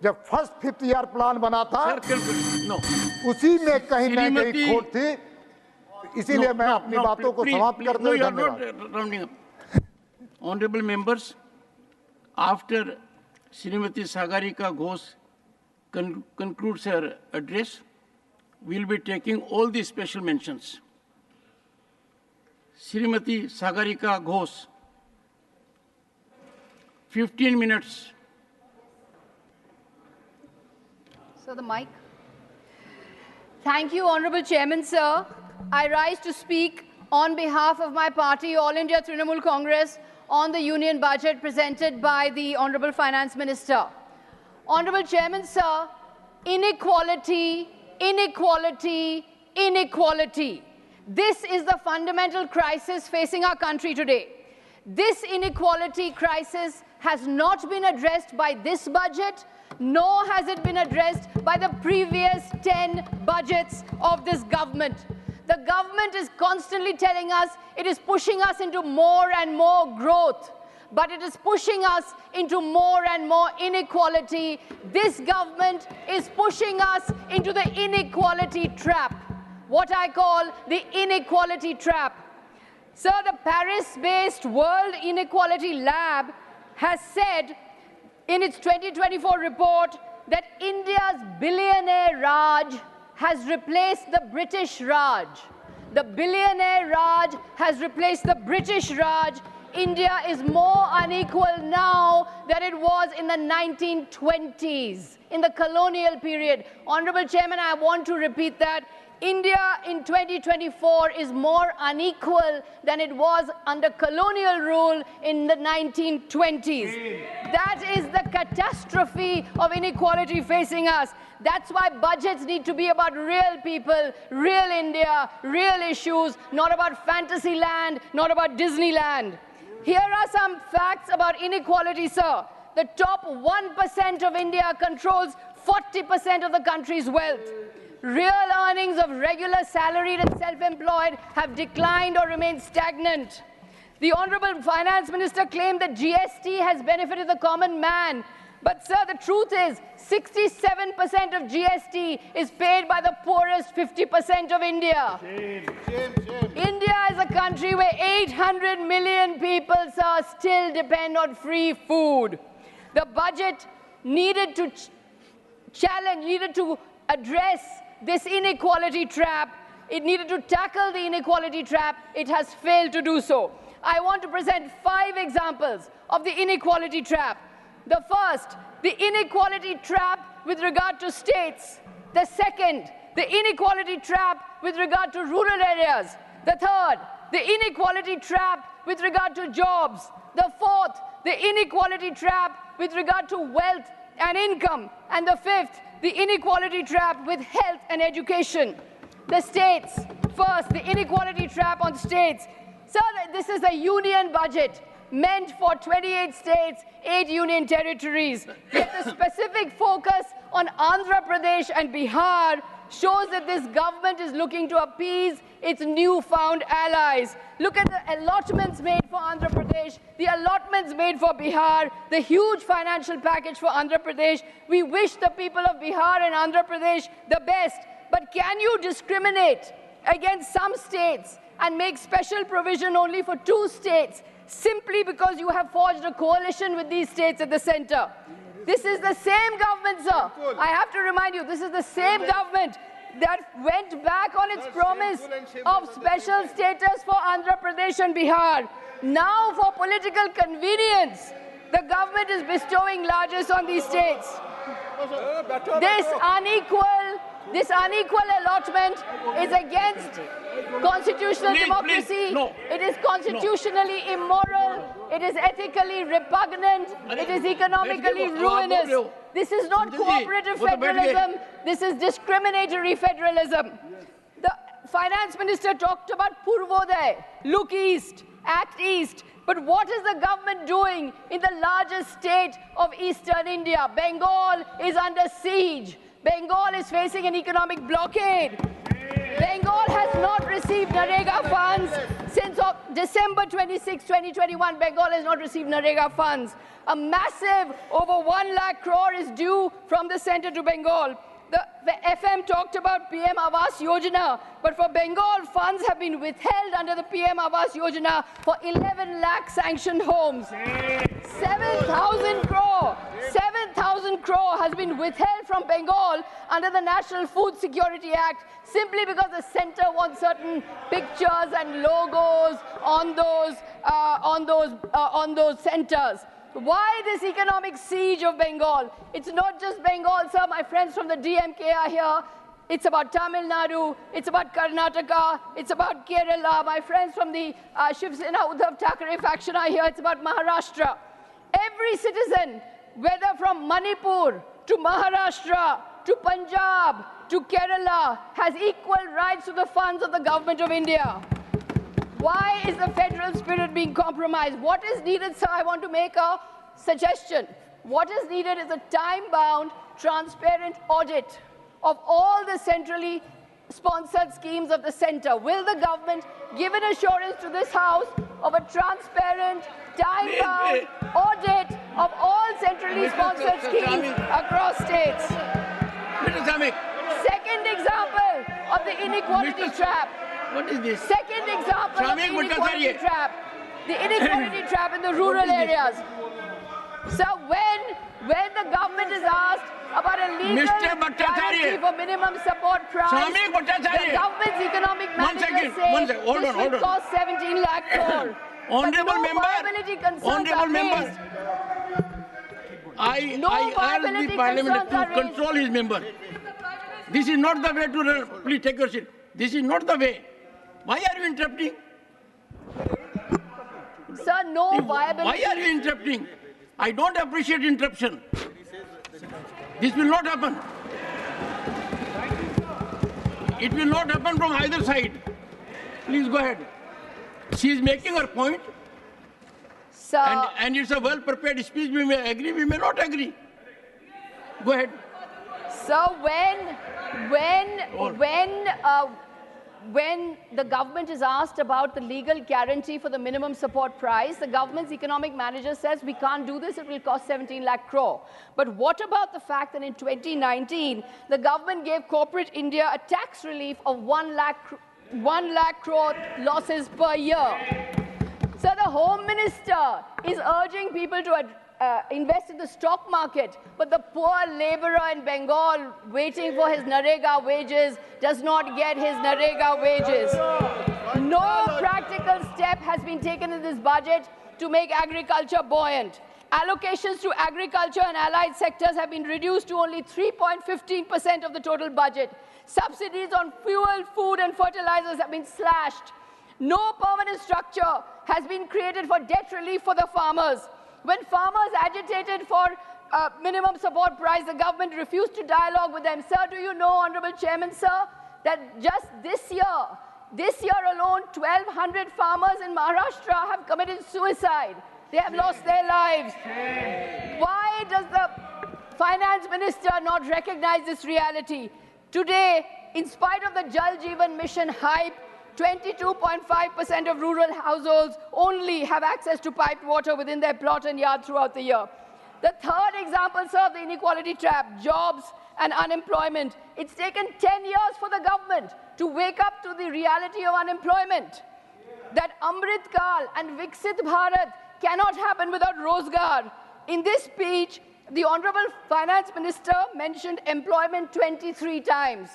जब first 5th year plan बना था उसी में कहीं ना कहीं खोट थी, इसीलिए मैं अपनी बातों को समाप्त करते हुए धन्यवाद। Honorable members, after Srimati Sagarika Ghose concludes her address, we will be taking all the special mentions. Srimati Sagarika Ghose, 15 minutes. So the mic. Thank you, Honorable Chairman, sir. I rise to speak on behalf of my party, All India Trinamool Congress, on the union budget presented by the Honorable Finance Minister. Honorable Chairman, sir, inequality, inequality, inequality. This is the fundamental crisis facing our country today. This inequality crisis has not been addressed by this budget, nor has it been addressed by the previous 10 budgets of this government. The government is constantly telling us it is pushing us into more and more growth, but it is pushing us into more and more inequality. This government is pushing us into the inequality trap, what I call the inequality trap. Sir, the Paris-based World Inequality Lab has said in its 2024 report that India's billionaire Raj has replaced the British Raj. The billionaire Raj has replaced the British Raj. India is more unequal now than it was in the 1920s, in the colonial period. Honorable Chairman, I want to repeat that. India in 2024 is more unequal than it was under colonial rule in the 1920s. That is the catastrophe of inequality facing us. That's why budgets need to be about real people, real India, real issues, not about fantasy land, not about Disneyland. Here are some facts about inequality, sir. The top 1% of India controls 40% of the country's wealth. Real earnings of regular salaried and self-employed have declined or remained stagnant. The Honorable Finance Minister claimed that GST has benefited the common man. But, sir, the truth is 67% of GST is paid by the poorest 50% of India. Shame. India is a country where 800 million people, sir, still depend on free food. The budget needed to challenge, needed to address this inequality trap. It needed to tackle the inequality trap. It has failed to do so. I want to present 5 examples of the inequality trap. The first, the inequality trap with regard to states. The second, the inequality trap with regard to rural areas. The third, the inequality trap with regard to jobs. The fourth, the inequality trap with regard to wealth and income. And the fifth, the inequality trap with health and education. The states. First, the inequality trap on states. Sir, this is a union budget meant for 28 states, 8 union territories. Yet the specific focus on Andhra Pradesh and Bihar shows that this government is looking to appease its newfound allies. Look at the allotments made for Andhra Pradesh, the allotments made for Bihar, the huge financial package for Andhra Pradesh. We wish the people of Bihar and Andhra Pradesh the best, but can you discriminate against some states and make special provision only for 2 states simply because you have forged a coalition with these states at the center? This is the same government, sir. I have to remind you, this is the same government that went back on its promise of special status for Andhra Pradesh and Bihar. Now, for political convenience, the government is bestowing largesse on these states. This unequal allotment is against constitutional democracy. It is constitutionally immoral. It is ethically repugnant. It is economically ruinous. This is not cooperative federalism. This is discriminatory federalism. The finance minister talked about Purvodaya, look east, act east. But what is the government doing in the largest state of eastern India? Bengal is under siege. Bengal is facing an economic blockade. Bengal has not received Narega funds since December 26, 2021. Bengal has not received Narega funds. A massive over 1 lakh crore is due from the center to Bengal. The FM talked about PM Awas Yojana, but for Bengal, funds have been withheld under the PM Awas Yojana for 11 lakh sanctioned homes. 7,000 crore. 7,000 crore has been withheld from Bengal under the National Food Security Act simply because the center wants certain pictures and logos on those centers. Why this economic siege of Bengal? It's not just Bengal, sir. My friends from the DMK are here. It's about Tamil Nadu. It's about Karnataka. It's about Kerala. My friends from the Shiv Sena Uddhav Thackeray faction are here. It's about Maharashtra. Every citizen, whether from Manipur to Maharashtra to Punjab to Kerala, has equal rights to the funds of the government of India. Why is the federal spirit being compromised? What is needed, sir? I want to make a suggestion. What is needed is a time-bound, transparent audit of all the centrally sponsored schemes of the center. Will the government give an assurance to this House of a transparent, time-bound audit of all centrally sponsored schemes across states? Second example of the inequality trap. What is this? Second example of the inequality trap. The inequality trap in the rural areas. So when the government is asked about a legal guarantee for minimum support price, the government's economic managers say this will cost 17 lakh crore. Honorable member, I urge the Parliament to control his member. This is not the way to please take your seat. This is not the way. Why are you interrupting? Sir, no viability. Why are you interrupting? I don't appreciate interruption. This will not happen. It will not happen from either side. Please go ahead. She is making her point. Sir, and it's a well-prepared speech. We may agree, we may not agree. Go ahead. So when the government is asked about the legal guarantee for the minimum support price, the government's economic manager says we can't do this, it will cost 17 lakh crore. But what about the fact that in 2019, the government gave corporate India a tax relief of 1 lakh crore losses per year? So the Home Minister is urging people to invest in the stock market, but the poor laborer in Bengal waiting for his Narega wages does not get his Narega wages. No practical step has been taken in this budget to make agriculture buoyant. Allocations to agriculture and allied sectors have been reduced to only 3.15% of the total budget. Subsidies on fuel, food and fertilizers have been slashed. No permanent structure has been created for debt relief for the farmers. When farmers agitated for minimum support price, the government refused to dialogue with them. Sir, do you know, Honorable Chairman, sir, that just this year alone, 1,200 farmers in Maharashtra have committed suicide. They have lost their lives. Why does the finance minister not recognize this reality? Today, in spite of the Jal Jeevan Mission hype, 22.5% of rural households only have access to piped water within their plot and yard throughout the year. The third example, sir, of the inequality trap, jobs and unemployment. It's taken 10 years for the government to wake up to the reality of unemployment. That Amrit Kal and Viksit Bharat cannot happen without Rozgar. In this speech, the Honorable Finance Minister mentioned employment 23 times.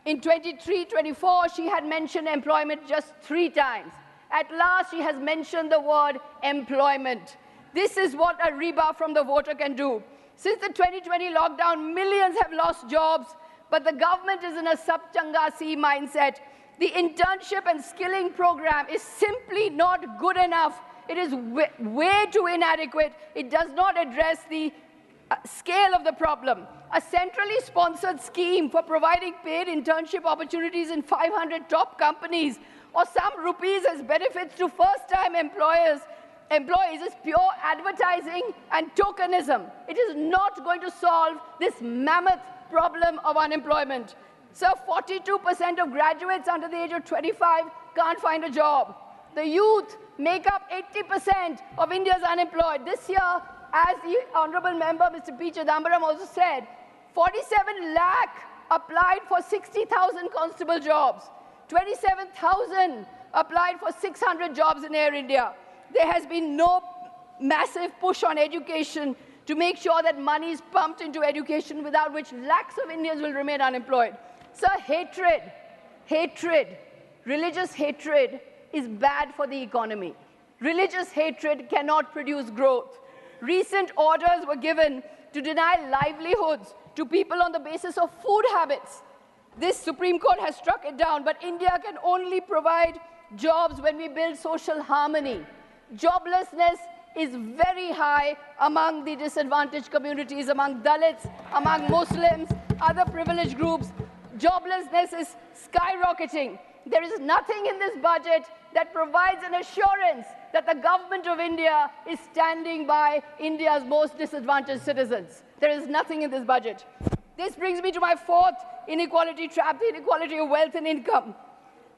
In 23-24, she had mentioned employment just 3 times. At last, she has mentioned the word employment. This is what a rebuff from the voter can do. Since the 2020 lockdown, millions have lost jobs, but the government is in a Sabchangasi mindset. The internship and skilling program is simply not good enough. It is way too inadequate. It does not address the scale of the problem. A centrally sponsored scheme for providing paid internship opportunities in 500 top companies or some rupees as benefits to first-time employees is pure advertising and tokenism. It is not going to solve this mammoth problem of unemployment. So 42% of graduates under the age of 25 can't find a job. The youth make up 80% of India's unemployed. This year, as the Honourable Member, Mr. P. Chidambaram also said, 47 lakh applied for 60,000 constable jobs. 27,000 applied for 600 jobs in Air India. There has been no massive push on education to make sure that money is pumped into education, without which lakhs of Indians will remain unemployed. So hatred, religious hatred is bad for the economy. Religious hatred cannot produce growth. Recent orders were given to deny livelihoods to people on the basis of food habits. This Supreme Court has struck it down, but India can only provide jobs when we build social harmony. Joblessness is very high among the disadvantaged communities, among Dalits, among Muslims, other privileged groups. Joblessness is skyrocketing. There is nothing in this budget that provides an assurance that the government of India is standing by India's most disadvantaged citizens. There is nothing in this budget. This brings me to my fourth inequality trap, the inequality of wealth and income.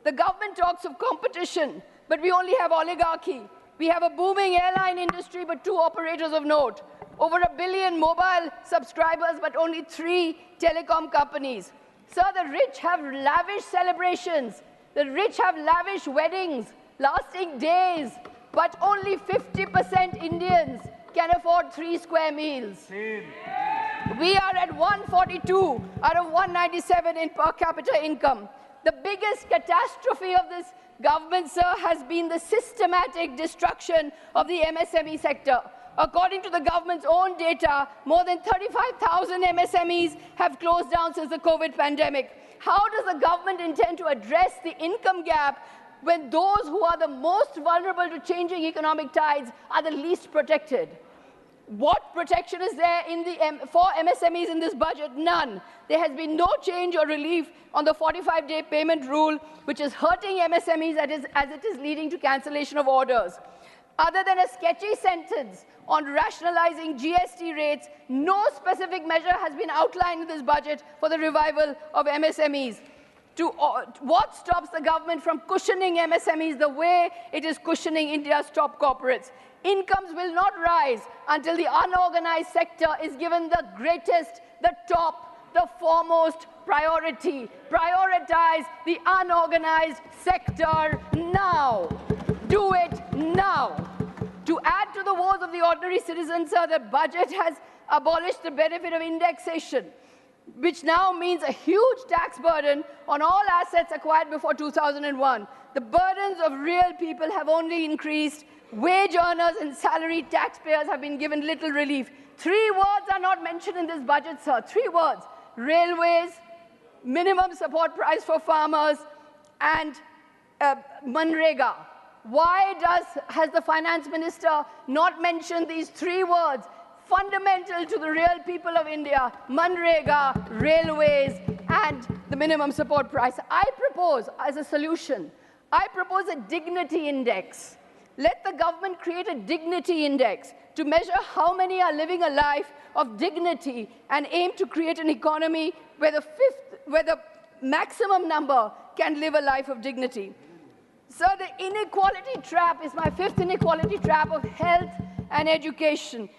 The government talks of competition, but we only have oligarchy. We have a booming airline industry, but 2 operators of note. Over 1 billion mobile subscribers, but only 3 telecom companies. Sir, the rich have lavish celebrations. The rich have lavish weddings, lasting days, but only 50% Indians can afford 3 square meals. We are at 142 out of 197 in per capita income. The biggest catastrophe of this government, sir, has been the systematic destruction of the MSME sector. According to the government's own data, more than 35,000 MSMEs have closed down since the COVID pandemic. How does the government intend to address the income gap when those who are the most vulnerable to changing economic tides are the least protected? What protection is there for MSMEs in this budget? None. There has been no change or relief on the 45-day payment rule, which is hurting MSMEs as it is leading to cancellation of orders. Other than a sketchy sentence on rationalizing GST rates, no specific measure has been outlined in this budget for the revival of MSMEs. What stops the government from cushioning MSMEs the way it is cushioning India's top corporates? Incomes will not rise until the unorganized sector is given the greatest, the top, the foremost priority. Prioritize the unorganized sector now. Do it now. To add to the woes of the ordinary citizens, sir, the budget has abolished the benefit of indexation, which now means a huge tax burden on all assets acquired before 2001. The burdens of real people have only increased. Wage earners and salaried taxpayers have been given little relief. 3 words are not mentioned in this budget, sir. 3 words: railways, minimum support price for farmers, and Manrega. Why has the finance minister not mentioned these 3 words, fundamental to the real people of India: Manrega, railways, and the minimum support price? I propose, as a solution, I propose a dignity index. Let the government create a dignity index to measure how many are living a life of dignity and aim to create an economy where the maximum number can live a life of dignity. So the inequality trap is my 5th inequality trap of health and education.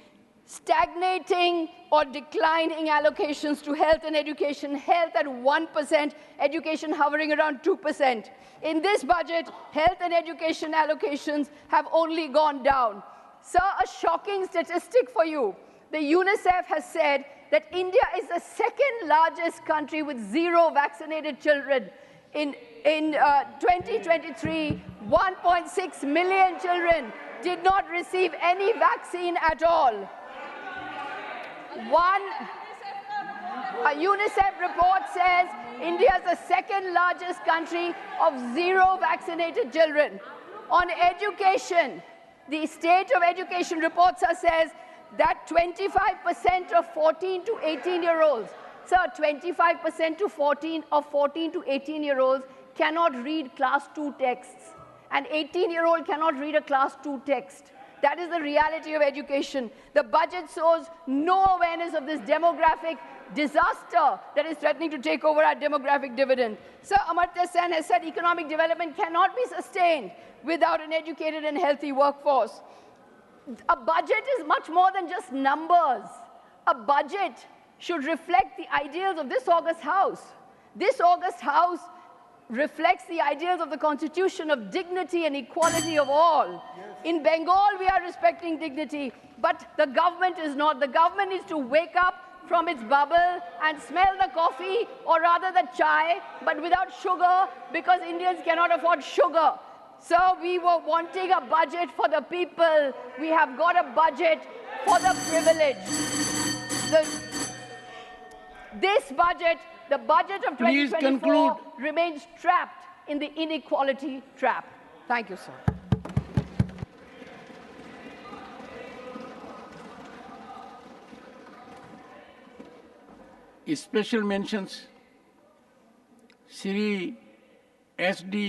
Stagnating or declining allocations to health and education, health at 1%, education hovering around 2%. In this budget, health and education allocations have only gone down. Sir, a shocking statistic for you. The UNICEF has said that India is the 2nd largest country with 0 vaccinated children. In 2023, 1.6 million children did not receive any vaccine at all. A UNICEF report says India is the 2nd largest country of 0 vaccinated children. On education, the state of education report says that 25% of 14 to 18-year-olds, sir, 25% of 14 to 18-year-olds cannot read class 2 texts. An 18-year-old cannot read a class 2 text. That is the reality of education. The budget shows no awareness of this demographic disaster that is threatening to take over our demographic dividend. Sir, Amartya Sen has said economic development cannot be sustained without an educated and healthy workforce. A budget is much more than just numbers. A budget should reflect the ideals of this august House. This august House reflects the ideals of the Constitution of dignity and equality of all. In Bengal, we are respecting dignity, but the government is not. The government needs to wake up from its bubble and smell the coffee, or rather the chai, but without sugar, because Indians cannot afford sugar. So we were wanting a budget for the people. We have got a budget for the privileged. This budget, the budget of 2024, remains trapped in the inequality trap. Thank you, sir. Special mentions, Shri S.D.